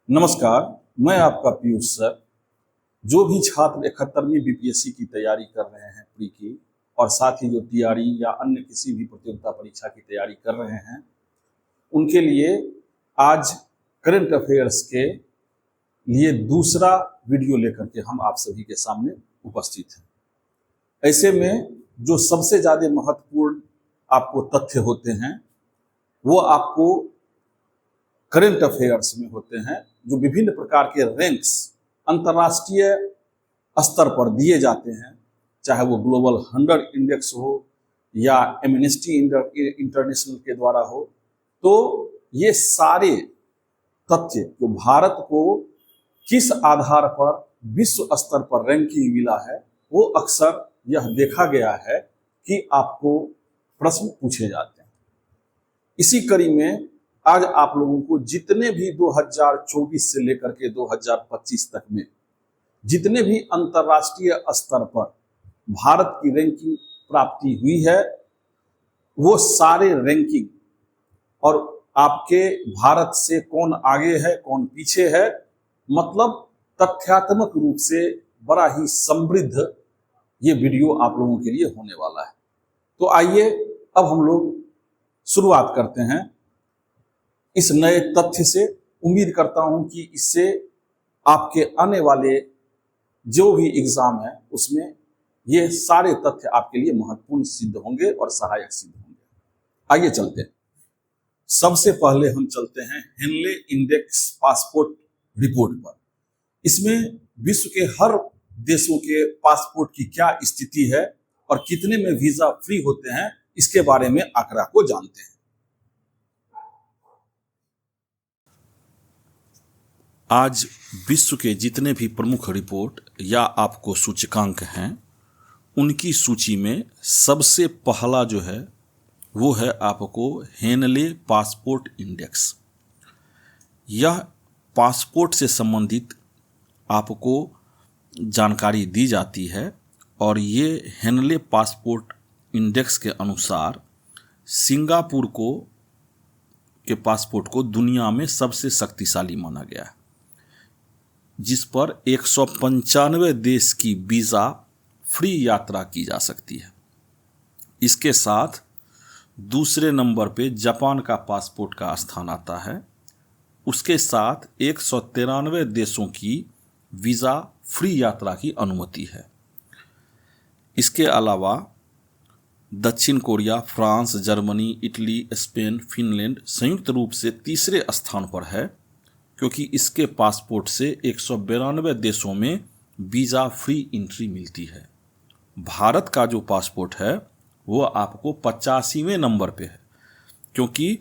नमस्कार। मैं आपका पीयूष सर। जो भी छात्र 71वीं बीपीएससी की तैयारी कर रहे हैं प्री की, और साथ ही जो टीआरई या अन्य किसी भी प्रतियोगिता परीक्षा की तैयारी कर रहे हैं, उनके लिए आज करंट अफेयर्स के लिए दूसरा वीडियो लेकर के हम आप सभी के सामने उपस्थित हैं। ऐसे में जो सबसे ज़्यादा महत्वपूर्ण आपको तथ्य होते हैं वो आपको करंट अफेयर्स में होते हैं, जो विभिन्न प्रकार के रैंक्स अंतर्राष्ट्रीय स्तर पर दिए जाते हैं, चाहे वो ग्लोबल 100 इंडेक्स हो या एमनेस्टी इंटरनेशनल के द्वारा हो। तो ये सारे तथ्य जो भारत को किस आधार पर विश्व स्तर पर रैंकिंग मिला है, वो अक्सर यह देखा गया है कि आपको प्रश्न पूछे जाते हैं। इसी कड़ी में आज आप लोगों को जितने भी 2024 से लेकर के 2025 तक में जितने भी अंतर्राष्ट्रीय स्तर पर भारत की रैंकिंग प्राप्ति हुई है, वो सारे रैंकिंग और आपके भारत से कौन आगे है कौन पीछे है, मतलब तथ्यात्मक रूप से बड़ा ही समृद्ध ये वीडियो आप लोगों के लिए होने वाला है। तो आइए अब हम लोग शुरुआत करते हैं इस नए तथ्य से। उम्मीद करता हूं कि इससे आपके आने वाले जो भी एग्जाम है उसमें ये सारे तथ्य आपके लिए महत्वपूर्ण सिद्ध होंगे और सहायक सिद्ध होंगे। आइए चलते हैं। सबसे पहले हम चलते हैं हेनले इंडेक्स पासपोर्ट रिपोर्ट पर। इसमें विश्व के हर देशों के पासपोर्ट की क्या स्थिति है और कितने में वीजा फ्री होते हैं, इसके बारे में आंकड़ा को जानते हैं। आज विश्व के जितने भी प्रमुख रिपोर्ट या आपको सूचकांक हैं, उनकी सूची में सबसे पहला जो है वो है आपको हेनले पासपोर्ट इंडेक्स। यह पासपोर्ट से संबंधित आपको जानकारी दी जाती है और ये हेनले पासपोर्ट इंडेक्स के अनुसार सिंगापुर के पासपोर्ट को दुनिया में सबसे शक्तिशाली माना गया है, जिस पर 195 देश की वीज़ा फ्री यात्रा की जा सकती है। इसके साथ दूसरे नंबर पे जापान का पासपोर्ट का स्थान आता है। उसके साथ 193 देशों की वीज़ा फ्री यात्रा की अनुमति है। इसके अलावा दक्षिण Korea, France, Germany, Italy, Spain, Finland संयुक्त रूप से तीसरे स्थान पर है, क्योंकि इसके पासपोर्ट से 192 देशों में वीज़ा फ्री एंट्री मिलती है। भारत का जो पासपोर्ट है वो आपको 85वें नंबर पे है, क्योंकि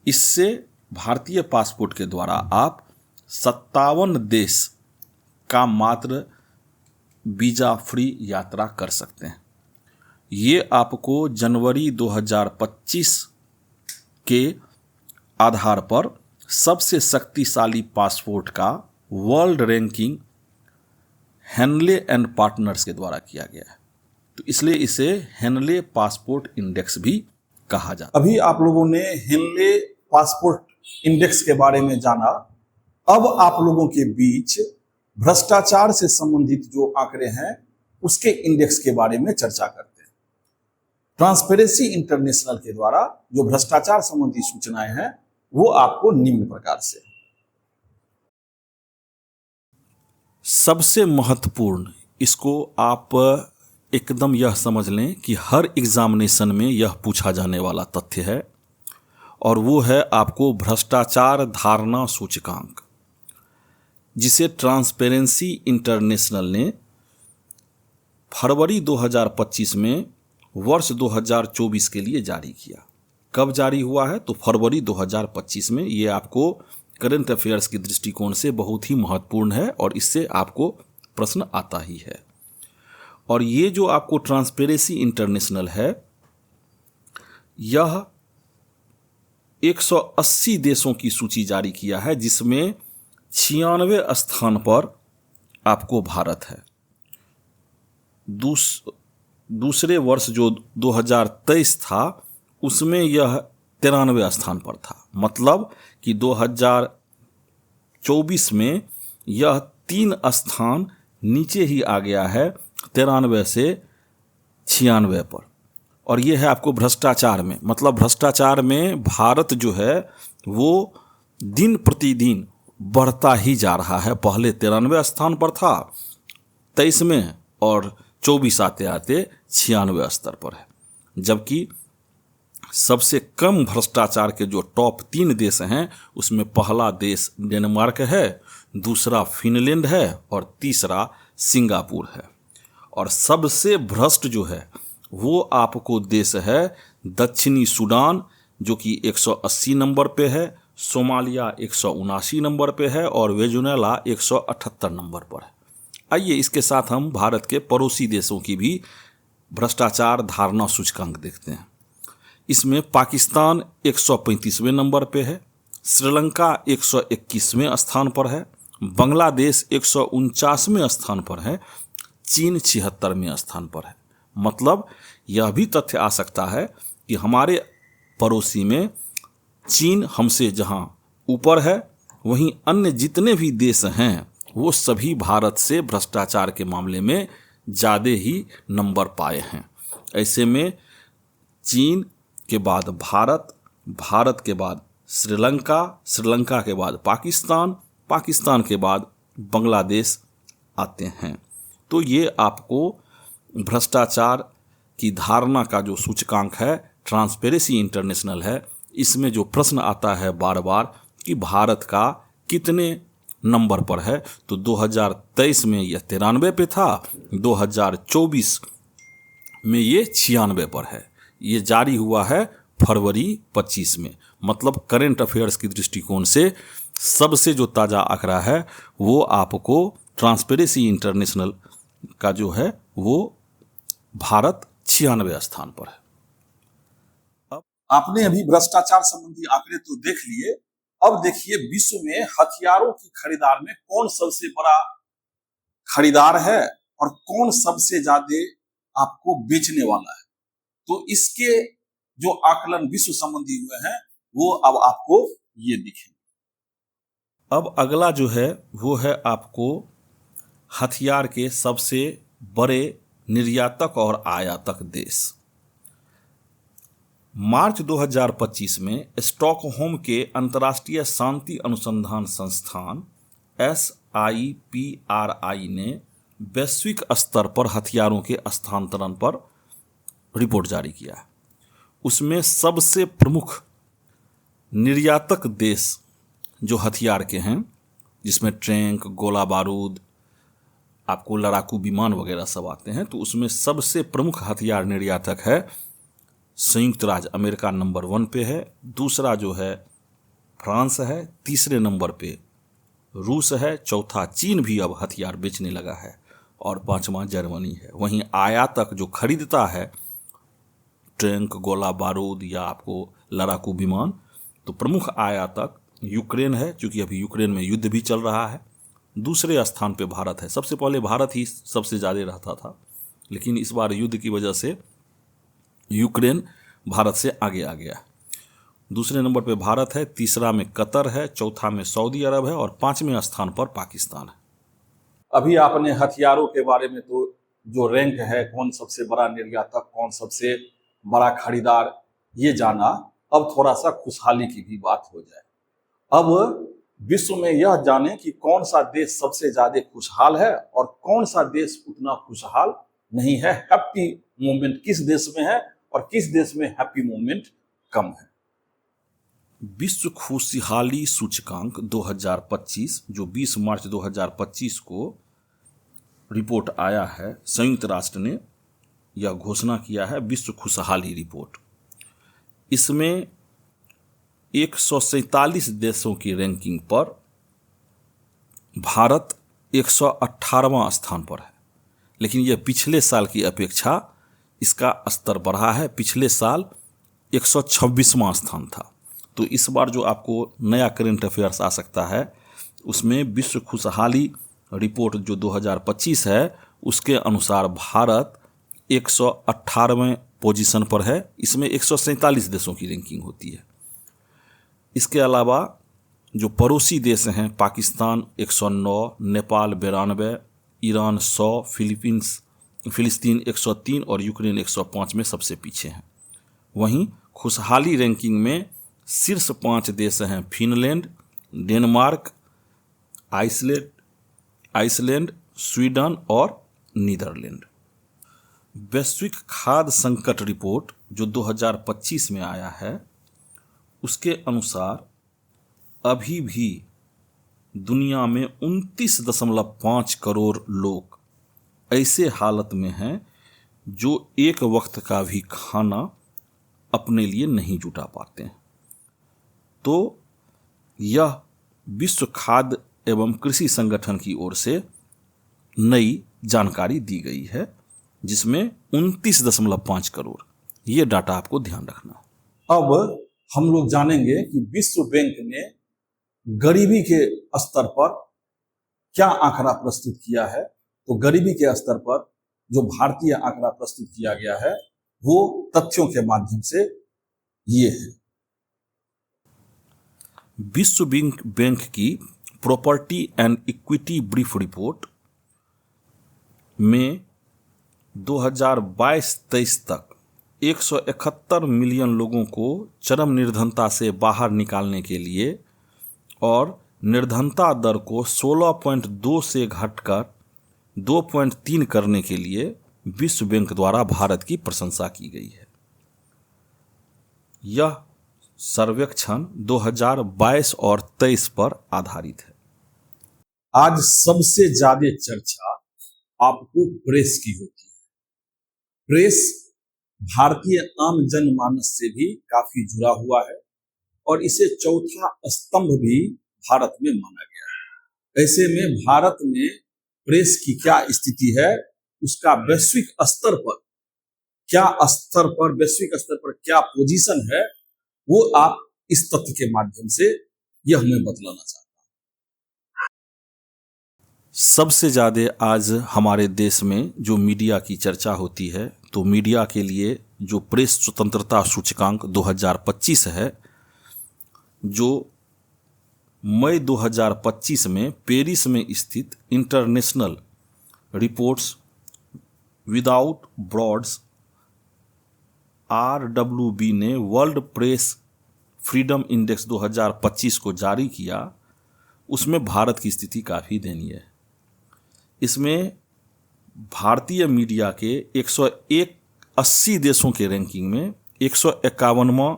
इससे भारतीय पासपोर्ट के द्वारा आप 57 देश का मात्र वीज़ा फ्री यात्रा कर सकते हैं। ये आपको जनवरी 2025 के आधार पर सबसे शक्तिशाली पासपोर्ट का world ranking Henley and Partners के द्वारा किया गया है, तो इसलिए इसे हेनले पासपोर्ट इंडेक्स भी कहा जाता है। अभी आप लोगों ने हेनले पासपोर्ट इंडेक्स के बारे में जाना। अब आप लोगों के बीच भ्रष्टाचार से संबंधित जो आंकड़े हैं उसके इंडेक्स के बारे में चर्चा करते हैं। ट्रांसपेरेंसी इंटरनेशनल के द्वारा जो भ्रष्टाचार संबंधी सूचनाएं हैं वो आपको निम्न प्रकार से। सबसे महत्वपूर्ण, इसको आप एकदम यह समझ लें कि हर एग्जामिनेशन में यह पूछा जाने वाला तथ्य है, और वो है आपको भ्रष्टाचार धारणा सूचकांक, जिसे ट्रांसपेरेंसी इंटरनेशनल ने फरवरी 2025 में वर्ष 2024 के लिए जारी किया। कब जारी हुआ है? तो फरवरी 2025 में। ये आपको करंट अफेयर्स की दृष्टिकोण से बहुत ही महत्वपूर्ण है और इससे आपको प्रश्न आता ही है। और ये जो आपको ट्रांसपेरेंसी इंटरनेशनल है, यह 180 देशों की सूची जारी किया है, जिसमें 96वें स्थान पर आपको भारत है। दूसरे वर्ष जो 2023 था उसमें यह 93वें स्थान पर था। मतलब कि 2024 में यह 3 स्थान नीचे ही आ गया है 93 से 96 पर। और ये है आपको भ्रष्टाचार में, मतलब भ्रष्टाचार में भारत जो है वो दिन प्रतिदिन बढ़ता ही जा रहा है। पहले 93 स्थान पर था 23 में, और 24 आते आते 96 स्तर पर है। जबकि सबसे कम भ्रष्टाचार के जो टॉप 3 देश हैं उसमें पहला देश डेनमार्क है, दूसरा फिनलैंड है और तीसरा सिंगापुर है। और सबसे भ्रष्ट जो है वो आपको देश है दक्षिणी सूडान, जो कि 180 नंबर पे है, सोमालिया 179 नंबर पे है और वेनेजुएला 178 नंबर पर है। आइए इसके साथ हम भारत के पड़ोसी देशों की भी भ्रष्टाचार धारणा सूचकांक देखते हैं। इसमें पाकिस्तान 135वें नंबर पे है, श्रीलंका 121वें स्थान पर है, बांग्लादेश 149वें स्थान पर है, चीन 76वें स्थान पर है। मतलब यह भी तथ्य आ सकता है कि हमारे पड़ोसी में चीन हमसे जहां ऊपर है, वहीं अन्य जितने भी देश हैं वो सभी भारत से भ्रष्टाचार के मामले में ज़्यादा ही नंबर पाए हैं। ऐसे में चीन के बाद भारत, भारत के बाद श्रीलंका, श्रीलंका के बाद पाकिस्तान, पाकिस्तान के बाद बांग्लादेश आते हैं। तो ये आपको भ्रष्टाचार की धारणा का जो सूचकांक है, ट्रांसपेरेंसी इंटरनेशनल है, इसमें जो प्रश्न आता है बार बार कि भारत का कितने नंबर पर है, तो 2023 में यह 93 पे था, 2024 में ये 96 पर है। ये जारी हुआ है फरवरी 25 में। मतलब करंट अफेयर्स की दृष्टिकोण से सबसे जो ताज़ा आंकड़ा है वो आपको ट्रांसपेरेंसी इंटरनेशनल का जो है वो भारत 96 स्थान पर है। अब आपने अभी भ्रष्टाचार संबंधी आंकड़े तो देख लिए, अब देखिए विश्व में हथियारों की खरीदार में कौन सबसे बड़ा खरीदार है और कौन सबसे ज्यादा आपको बेचने वाला है। तो इसके जो आकलन विश्व संबंधी हुए हैं वो अब आपको ये दिखेंगे। अब अगला जो है वो है आपको हथियार के सबसे बड़े निर्यातक और आयातक देश। मार्च 2025 में स्टॉकहोम के अंतर्राष्ट्रीय शांति अनुसंधान संस्थान SIPRI ने वैश्विक स्तर पर हथियारों के स्थानांतरण पर रिपोर्ट जारी किया है। उसमें सबसे प्रमुख निर्यातक देश जो हथियार के हैं, जिसमें टैंक, गोला बारूद, आपको लड़ाकू विमान वगैरह सब आते हैं, तो उसमें सबसे प्रमुख हथियार निर्यातक है संयुक्त राज्य अमेरिका नंबर 1 पे है, दूसरा जो है फ्रांस है, तीसरे नंबर पे रूस है, चौथा चीन भी अब हथियार बेचने लगा है और पांचवा जर्मनी है। वहीं आयातक जो खरीदता है टैंक, गोला बारूद या आपको लड़ाकू विमान, तो प्रमुख आयातक यूक्रेन है, क्योंकि अभी यूक्रेन में युद्ध भी चल रहा है। दूसरे स्थान पे भारत है। सबसे पहले भारत ही सबसे ज़्यादा रहता था, लेकिन इस बार युद्ध की वजह से यूक्रेन भारत से आगे आ गया। दूसरे नंबर पे भारत है, तीसरा में कतर है, चौथा में सऊदी अरब है और पांचवें स्थान पर पाकिस्तान है। अभी आपने हथियारों के बारे में तो जो रैंक है, कौन सबसे बड़ा निर्यातक, कौन सबसे बड़ा खरीदार, ये जाना। अब थोड़ा सा खुशहाली की भी बात हो जाए। अब विश्व में यह जाने कि कौन सा देश सबसे ज्यादा खुशहाल है और कौन सा देश उतना खुशहाल नहीं है। हैप्पी मोमेंट किस देश में है और किस देश में हैप्पी मोमेंट कम है। विश्व खुशहाली सूचकांक 2025 जो 20 मार्च 2025 को रिपोर्ट आया है, संयुक्त राष्ट्र ने यह घोषणा किया है विश्व खुशहाली रिपोर्ट। इसमें 147 देशों की रैंकिंग पर भारत 118वां स्थान पर है, लेकिन यह पिछले साल की अपेक्षा इसका स्तर बढ़ा है। पिछले साल 126वां स्थान था। तो इस बार जो आपको नया करंट अफेयर्स आ सकता है, उसमें विश्व खुशहाली रिपोर्ट जो 2025 है उसके अनुसार भारत 118वें पोजीशन पर है। इसमें 147 देशों की रैंकिंग होती है। इसके अलावा जो पड़ोसी देश हैं, पाकिस्तान 109, नेपाल 92, ईरान 100, फिलिस्तीन 103 और यूक्रेन 105 में सबसे पीछे हैं। वहीं खुशहाली रैंकिंग में शीर्ष 5 देश हैं फिनलैंड, डेनमार्क, आइसलैंड, स्वीडन और नीदरलैंड। वैश्विक खाद्य संकट रिपोर्ट जो 2025 में आया है, उसके अनुसार अभी भी दुनिया में 29.5 करोड़ लोग ऐसे हालत में हैं जो एक वक्त का भी खाना अपने लिए नहीं जुटा पाते हैं। तो यह विश्व खाद्य एवं कृषि संगठन की ओर से नई जानकारी दी गई है, जिसमें 29.5 करोड़, ये डाटा आपको ध्यान रखना। अब हम लोग जानेंगे कि विश्व बैंक ने गरीबी के स्तर पर क्या आंकड़ा प्रस्तुत किया है। तो गरीबी के स्तर पर जो भारतीय आंकड़ा प्रस्तुत किया गया है वो तथ्यों के माध्यम से ये है। विश्व बैंक की property and equity brief report में 2022-23 तक 171 मिलियन लोगों को चरम निर्धनता से बाहर निकालने के लिए और निर्धनता दर को 16.2 से घटकर 2.3 करने के लिए विश्व बैंक द्वारा भारत की प्रशंसा की गई है। यह सर्वेक्षण 2022 और 23 पर आधारित है। आज सबसे ज्यादा चर्चा आपको प्रेस की होती है। प्रेस भारतीय आम जनमानस से भी काफी जुड़ा हुआ है और इसे चौथा स्तंभ भी भारत में माना गया है। ऐसे में भारत में प्रेस की क्या स्थिति है, उसका वैश्विक स्तर पर क्या पोजीशन है, वो आप इस तथ्य के माध्यम से यह हमें बतलाना चाहता हूं। सबसे ज्यादा आज हमारे देश में जो मीडिया की चर्चा होती है, तो मीडिया के लिए जो प्रेस स्वतंत्रता सूचकांक 2025 है, जो मई 2025 में पेरिस में स्थित international reports without borders RWB ने वर्ल्ड प्रेस फ्रीडम इंडेक्स 2025 को जारी किया, उसमें भारत की स्थिति काफ़ी दयनीय है। इसमें भारतीय मीडिया के 180 देशों के रैंकिंग में 151वां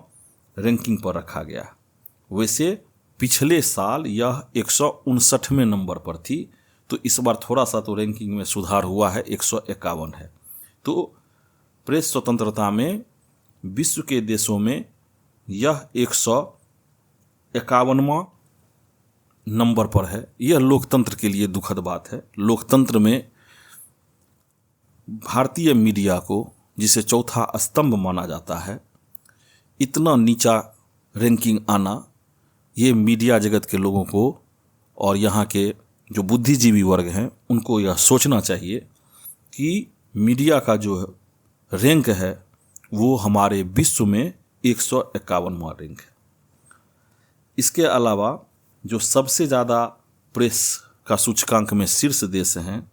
रैंकिंग पर रखा गया। वैसे पिछले साल यह 159वें नंबर पर थी, तो इस बार थोड़ा सा तो रैंकिंग में सुधार हुआ है, 151 है। तो प्रेस स्वतंत्रता में विश्व के देशों में यह 151वां नंबर पर है। यह लोकतंत्र के लिए दुखद बात है। लोकतंत्र में भारतीय मीडिया को, जिसे चौथा स्तंभ माना जाता है, इतना नीचा रैंकिंग आना, ये मीडिया जगत के लोगों को और यहाँ के जो बुद्धिजीवी वर्ग हैं उनको यह सोचना चाहिए कि मीडिया का जो रैंक है वो हमारे विश्व में 151वां रैंक है। इसके अलावा जो सबसे ज़्यादा प्रेस का सूचकांक में शीर्ष देश हैं,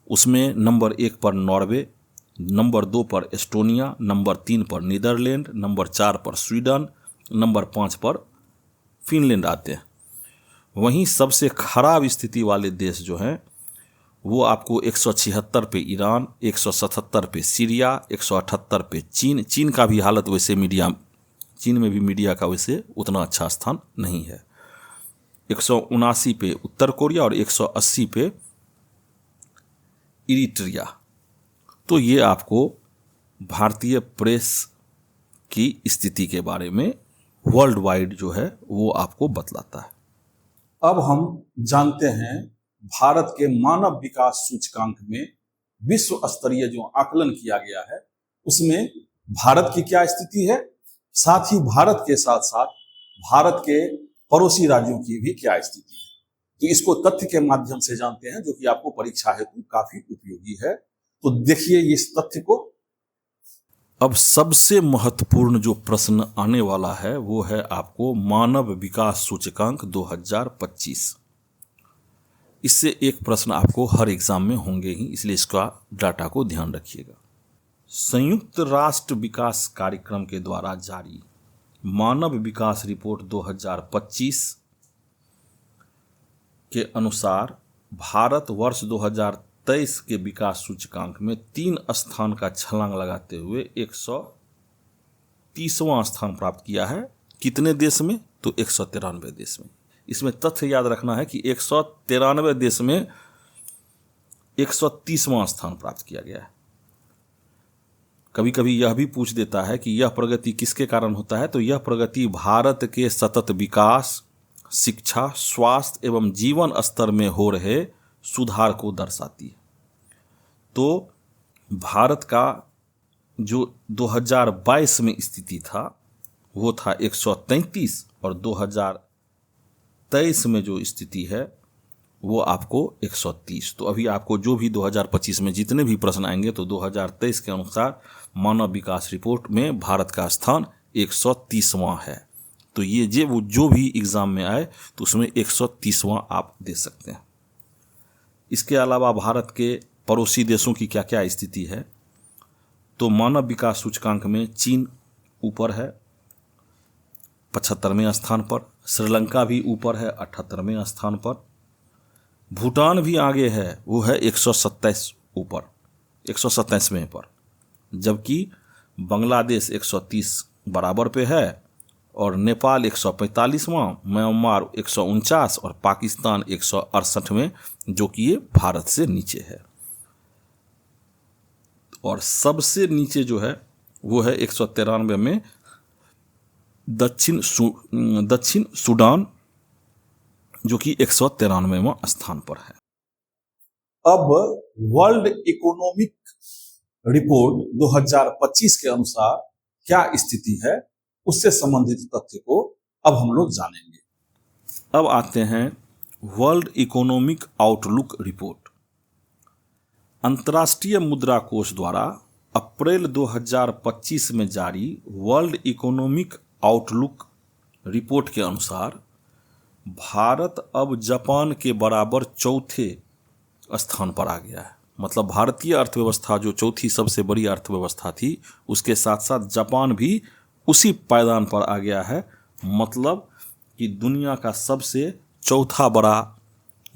उसमें नंबर 1 पर नॉर्वे, नंबर 2 पर एस्टोनिया, नंबर 3 पर नीदरलैंड, नंबर 4 पर स्वीडन, नंबर 5 पर फिनलैंड आते हैं। वहीं सबसे खराब स्थिति वाले देश जो हैं वो आपको 176 पे ईरान, 177 पे सीरिया, 178 पे चीन का भी हालत वैसे चीन में भी मीडिया का वैसे उतना अच्छा स्थान नहीं है। 179 पे उत्तर कोरिया और 180 पे इरिट्रिया। तो ये आपको भारतीय प्रेस की स्थिति के बारे में वर्ल्ड वाइड जो है वो आपको बतलाता है। अब हम जानते हैं भारत के मानव विकास सूचकांक में विश्व स्तरीय जो आकलन किया गया है उसमें भारत की क्या स्थिति है, साथ ही भारत के साथ साथ भारत के पड़ोसी राज्यों की भी क्या स्थिति है। तो इसको तथ्य के माध्यम से जानते हैं, जो कि आपको परीक्षा हेतु काफी उपयोगी है। तो देखिए इस तथ्य को। अब सबसे महत्वपूर्ण जो प्रश्न आने वाला है वो है आपको मानव विकास सूचकांक 2025। इससे एक प्रश्न आपको हर एग्जाम में होंगे ही, इसलिए इसका डाटा को ध्यान रखिएगा। संयुक्त राष्ट्र विकास कार्यक्रम के द्वारा जारी मानव विकास रिपोर्ट 2025 के अनुसार भारत वर्ष 2023 के विकास सूचकांक में 3 स्थान का छलांग लगाते हुए 130वां स्थान प्राप्त किया है। कितने देश में? तो 193 देश में। इसमें तथ्य याद रखना है कि 193 देश में 130वां स्थान प्राप्त किया गया है। कभी कभी यह भी पूछ देता है कि यह प्रगति किसके कारण होता है, तो यह प्रगति भारत के सतत विकास, शिक्षा, स्वास्थ्य एवं जीवन स्तर में हो रहे सुधार को दर्शाती है। तो भारत का जो 2022 में स्थिति था वो था 133 और 2023 में जो स्थिति है वो आपको 130। तो अभी आपको जो भी 2025 में जितने भी प्रश्न आएंगे तो 2023 के अनुसार मानव विकास रिपोर्ट में भारत का स्थान 130वां है। तो ये वो जो भी एग्जाम में आए तो उसमें 130वां आप दे सकते हैं। इसके अलावा भारत के पड़ोसी देशों की क्या क्या स्थिति है, तो मानव विकास सूचकांक में चीन ऊपर है 75वें स्थान पर, श्रीलंका भी ऊपर है 78वें स्थान पर, भूटान भी आगे है, वो है 127 ऊपर 127वें पर, जबकि बांग्लादेश 130 बराबर पे है और नेपाल 145वां, म्यांमार 149 और पाकिस्तान 168वें, जो कि ये भारत से नीचे है। और सबसे नीचे जो है वो है 193 में दक्षिण सूडान, जो कि 193वां स्थान पर है। अब वर्ल्ड इकोनॉमिक रिपोर्ट 2025 के अनुसार क्या स्थिति है, उससे संबंधित तथ्य को अब हम लोग जानेंगे। अब आते हैं वर्ल्ड इकोनॉमिक आउटलुक रिपोर्ट। अंतर्राष्ट्रीय मुद्रा कोष द्वारा अप्रैल 2025 में जारी वर्ल्ड इकोनॉमिक आउटलुक रिपोर्ट के अनुसार भारत अब जापान के बराबर चौथे स्थान पर आ गया है। मतलब भारतीय अर्थव्यवस्था जो चौथी सबसे बड़ी अर्थव्यवस्था थी, उसके साथ साथ जापान भी उसी पायदान पर आ गया है। मतलब कि दुनिया का सबसे चौथा बड़ा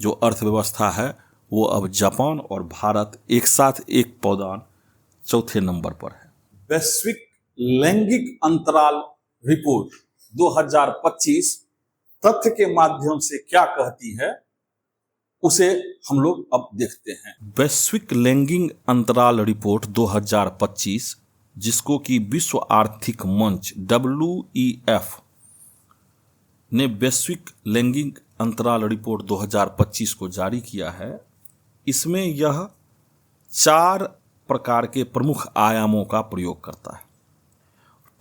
जो अर्थव्यवस्था है वो अब जापान और भारत एक साथ एक पायदान चौथे नंबर पर है। वैश्विक लैंगिक अंतराल रिपोर्ट 2025 तथ्य के माध्यम से क्या कहती है, उसे हम लोग अब देखते हैं। वैश्विक लैंगिक अंतराल रिपोर्ट 2025, जिसको कि विश्व आर्थिक मंच WEF ने वैश्विक लैंगिक अंतराल रिपोर्ट 2025 को जारी किया है, इसमें यह 4 प्रकार के प्रमुख आयामों का प्रयोग करता है।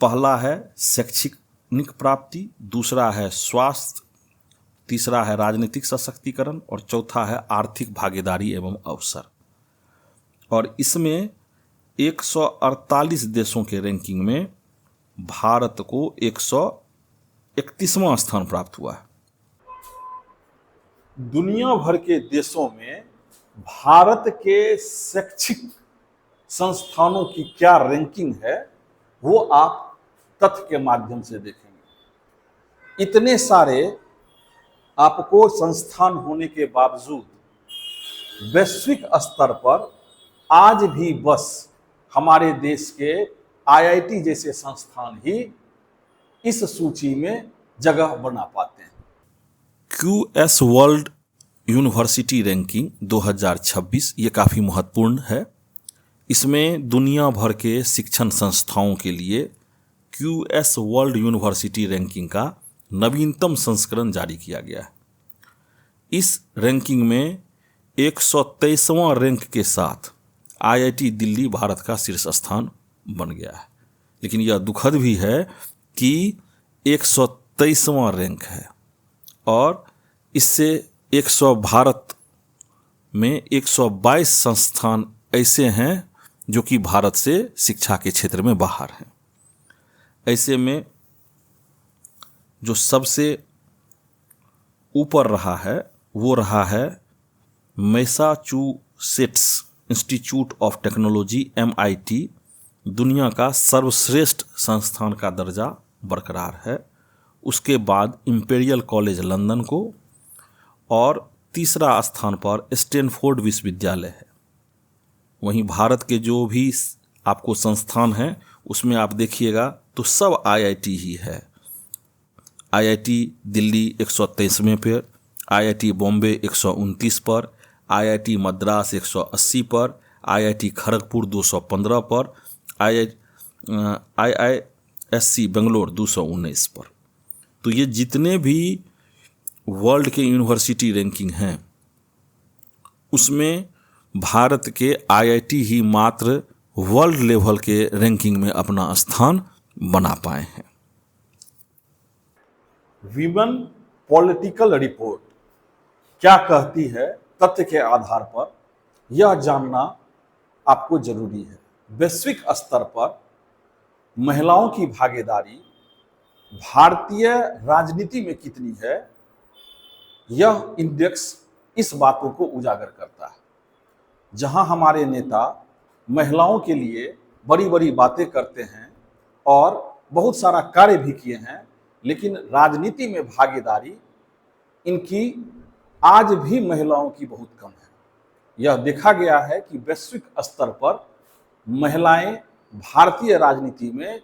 पहला है शैक्षणिक प्राप्ति, दूसरा है स्वास्थ्य, तीसरा है राजनीतिक सशक्तिकरण और चौथा है आर्थिक भागीदारी एवं अवसर। और इसमें 148 देशों के रैंकिंग में भारत को 131वां स्थान प्राप्त हुआ है। दुनिया भर के देशों में भारत के शैक्षिक संस्थानों की क्या रैंकिंग है वो आप तथ्य के माध्यम से देखेंगे। इतने सारे आपको संस्थान होने के बावजूद वैश्विक स्तर पर आज भी बस हमारे देश के IIT जैसे संस्थान ही इस सूची में जगह बना पाते हैं। QS वर्ल्ड यूनिवर्सिटी रैंकिंग 2026 ये काफ़ी महत्वपूर्ण है। इसमें दुनिया भर के शिक्षण संस्थाओं के लिए QS वर्ल्ड यूनिवर्सिटी रैंकिंग का नवीनतम संस्करण जारी किया गया है। इस रैंकिंग में 123वां रैंक के साथ IIT दिल्ली भारत का शीर्ष स्थान बन गया है। लेकिन यह दुखद भी है कि 123वां रैंक है और इससे 100 भारत में 122 संस्थान ऐसे हैं जो कि भारत से शिक्षा के क्षेत्र में बाहर हैं। ऐसे में जो सबसे ऊपर रहा है वो रहा है Massachusetts institute of technology MIT, दुनिया का सर्वश्रेष्ठ संस्थान का दर्जा बरकरार है। उसके बाद इंपीरियल कॉलेज लंदन को, और तीसरा स्थान पर स्टैनफोर्ड विश्वविद्यालय है। वहीं भारत के जो भी आपको संस्थान हैं उसमें आप देखिएगा तो सब IIT ही है। IIT दिल्ली 123वें पर, IIT बॉम्बे 129 पर, IIT मद्रास 180 पर, IIT खड़गपुर 215 पर, IISc बेंगलोर 219 पर। तो ये जितने भी वर्ल्ड के यूनिवर्सिटी रैंकिंग हैं उसमें भारत के IIT ही मात्र वर्ल्ड लेवल के रैंकिंग में अपना स्थान बना पाए हैं। विमेन पॉलिटिकल रिपोर्ट क्या कहती है तथ्य के आधार पर, यह जानना आपको जरूरी है। वैश्विक स्तर पर महिलाओं की भागीदारी भारतीय राजनीति में कितनी है, यह इंडेक्स इस बातों को उजागर करता है। जहां हमारे नेता महिलाओं के लिए बड़ी बड़ी बातें करते हैं और बहुत सारा कार्य भी किए हैं, लेकिन राजनीति में भागीदारी इनकी आज भी महिलाओं की बहुत कम है। यह देखा गया है कि वैश्विक स्तर पर महिलाएं भारतीय राजनीति में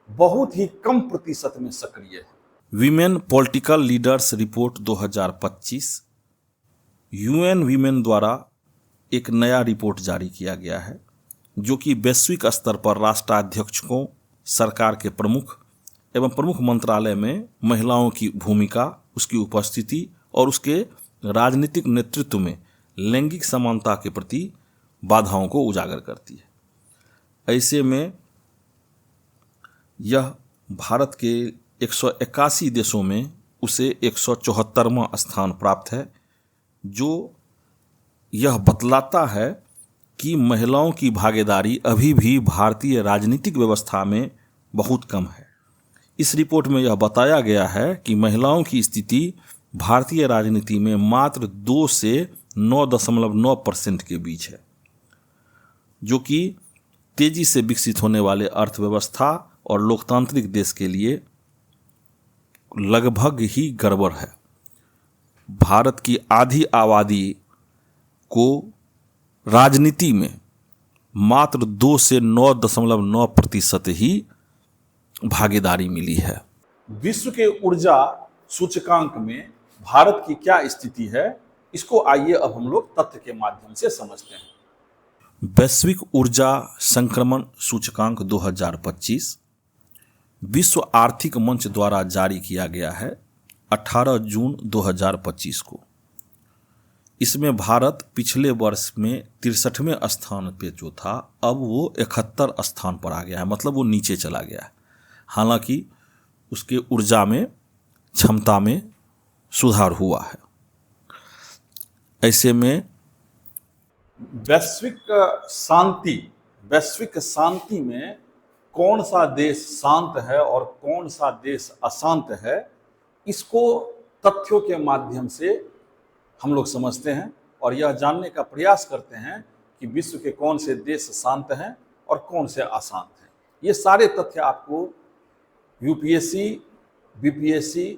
बहुत ही कम प्रतिशत में सक्रिय है। Women political leaders report 2025 UN women द्वारा एक नया रिपोर्ट जारी किया गया है, जो कि वैश्विक स्तर पर राष्ट्राध्यक्षों, सरकार के प्रमुख एवं प्रमुख मंत्रालय में महिलाओं की भूमिका, उसकी उपस्थिति और उसके राजनीतिक नेतृत्व में लैंगिक समानता के प्रति बाधाओं को उजागर करती है। ऐसे में यह भारत के 181 देशों में उसे 174वां स्थान प्राप्त है, जो यह बतलाता है कि महिलाओं की भागीदारी अभी भी भारतीय राजनीतिक व्यवस्था में बहुत कम है। इस रिपोर्ट में यह बताया गया है कि महिलाओं की स्थिति भारतीय राजनीति में मात्र 2 से 9.9% के बीच है, जो कि तेजी से विकसित होने वाले अर्थव्यवस्था और लोकतांत्रिक देश के लिए लगभग ही गड़बड़ है। भारत की आधी आबादी को राजनीति में मात्र 2 से 9.9% ही भागीदारी मिली है। विश्व के ऊर्जा सूचकांक में भारत की क्या स्थिति है, इसको आइए अब हम लोग तथ्य के माध्यम से समझते हैं। वैश्विक ऊर्जा संक्रमण सूचकांक 2025 विश्व आर्थिक मंच द्वारा जारी किया गया है 18 जून 2025 को। इसमें भारत पिछले वर्ष में 63वें स्थान पे जो था, अब वो 71 स्थान पर आ गया है, मतलब वो नीचे चला गया है। हालांकि उसके ऊर्जा में, क्षमता में सुधार हुआ है। ऐसे में वैश्विक शांति में कौन सा देश शांत है और कौन सा देश अशांत है, इसको तथ्यों के माध्यम से हम लोग समझते हैं और यह जानने का प्रयास करते हैं कि विश्व के कौन से देश शांत हैं और कौन से अशांत हैं। ये सारे तथ्य आपको UPSC, BPSC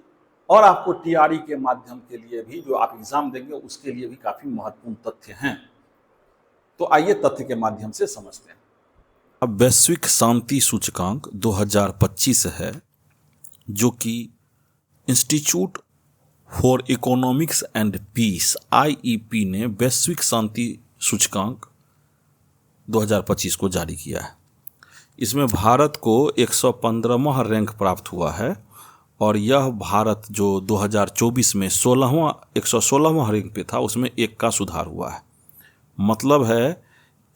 और आपको TRE के माध्यम के लिए भी, जो आप एग्जाम देंगे उसके लिए भी काफी महत्वपूर्ण तथ्य हैं। तो आइए तथ्य के माध्यम से समझते हैं। अब वैश्विक शांति सूचकांक 2025 है, जो कि Institute for Economics and Peace IEP ने वैश्विक शांति सूचकांक 2025 को जारी किया है। इसमें भारत को 115वां रैंक प्राप्त हुआ है और यह भारत जो 2024 में 116वां रैंक पे था, उसमें 1 का सुधार हुआ है। मतलब है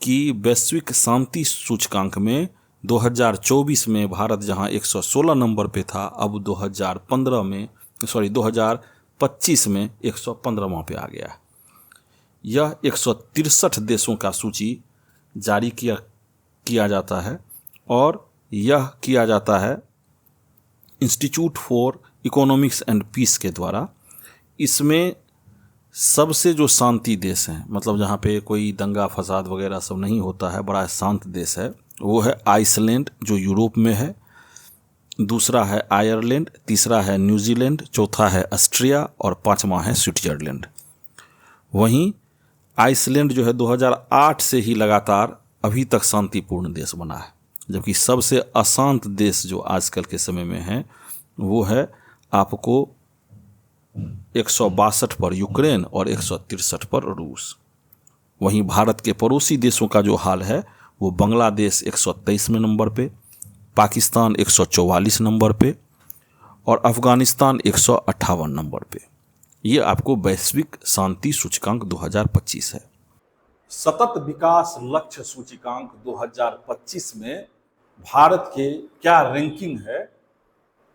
कि वैश्विक शांति सूचकांक में 2024 में भारत जहां 116 नंबर पे था, अब 2025 में 115वां पे आ गया है। यह 163 देशों का सूची जारी किया जाता है और यह किया जाता है Institute for Economics and Peace के द्वारा। इसमें सबसे जो शांति देश हैं, मतलब जहाँ पे कोई दंगा फसाद वगैरह सब नहीं होता है, बड़ा शांत देश है, वो है आइसलैंड जो यूरोप में है, दूसरा है आयरलैंड, तीसरा है न्यूजीलैंड, चौथा है ऑस्ट्रिया और पांचवा है स्विट्जरलैंड। वहीं आइसलैंड जो है 2008 से ही लगातार अभी तक शांतिपूर्ण देश बना है, जबकि सबसे अशांत देश जो आजकल के समय में है वो है आपको 162 पर यूक्रेन और 163 पर रूस। वहीं भारत के पड़ोसी देशों का जो हाल है वो बांग्लादेश 123वें नंबर पे, पाकिस्तान 144 नंबर पे और अफगानिस्तान 158 नंबर पे। ये आपको वैश्विक शांति सूचकांक 2025 है। सतत विकास लक्ष्य सूचकांक 2025 में भारत के क्या रैंकिंग है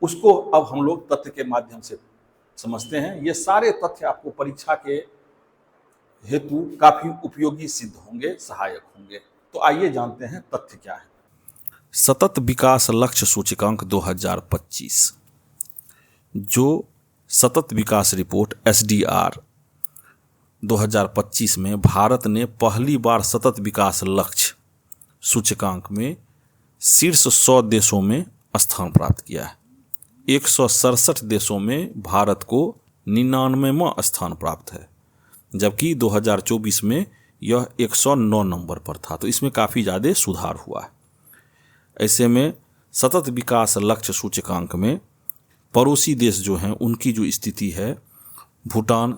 उसको अब हम लोग तथ्य के माध्यम से समझते हैं। ये सारे तथ्य आपको परीक्षा के हेतु काफी उपयोगी सिद्ध होंगे, सहायक होंगे। तो आइए जानते हैं तथ्य क्या है। सतत विकास लक्ष्य सूचकांक 2025 जो सतत विकास रिपोर्ट SDR 2025 में भारत ने पहली बार सतत विकास लक्ष्य सूचकांक में शीर्ष 100 देशों में स्थान प्राप्त किया है। 167 देशों में भारत को 99वां स्थान प्राप्त है, जबकि 2024 में यह 109 नंबर पर था। तो इसमें काफ़ी ज़्यादा सुधार हुआ है। ऐसे में सतत विकास लक्ष्य सूचकांक में पड़ोसी देश जो हैं उनकी जो स्थिति है, भूटान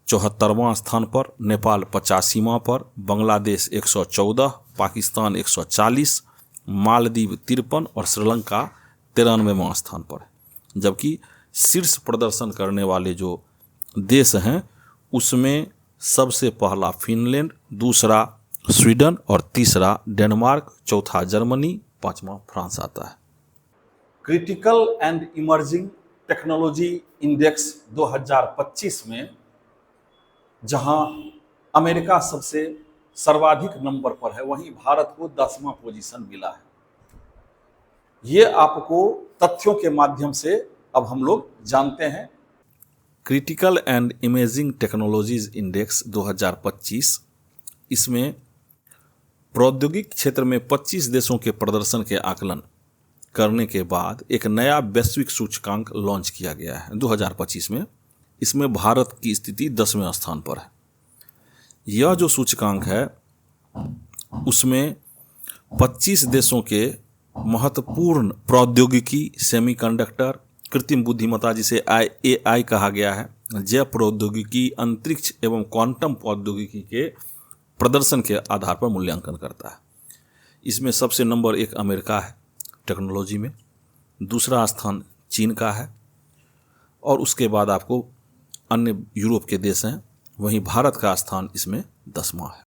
74वां स्थान पर, नेपाल 85वां पर, बांग्लादेश 114, पाकिस्तान 140, मालदीव 53 और श्रीलंका 93वां स्थान पर है। जबकि शीर्ष प्रदर्शन करने वाले जो देश हैं उसमें सबसे पहला फिनलैंड, दूसरा स्वीडन और तीसरा डेनमार्क, चौथा जर्मनी, पांचवा फ्रांस आता है। Critical and emerging technology index 2025 में जहां अमेरिका सबसे सर्वाधिक नंबर पर है, वहीं भारत को 10वां पोजीशन मिला है। ये आपको तथ्यों के माध्यम से अब हम लोग जानते हैं। Critical and imaging technologies index 2025, इसमें प्रौद्योगिक क्षेत्र में 25 देशों के प्रदर्शन के आकलन करने के बाद एक नया वैश्विक सूचकांक लॉन्च किया गया है 2025 में। इसमें भारत की स्थिति 10वें स्थान पर है। यह जो सूचकांक है उसमें 25 देशों के महत्वपूर्ण प्रौद्योगिकी, सेमीकंडक्टर, कृत्रिम बुद्धिमत्ता जिसे AI कहा गया है, जैव प्रौद्योगिकी, अंतरिक्ष एवं क्वांटम प्रौद्योगिकी के प्रदर्शन के आधार पर मूल्यांकन करता है। इसमें सबसे नंबर 1 अमेरिका है टेक्नोलॉजी में, दूसरा स्थान चीन का है और उसके बाद आपको अन्य यूरोप के देश हैं। वहीं भारत का स्थान इसमें 10वां है।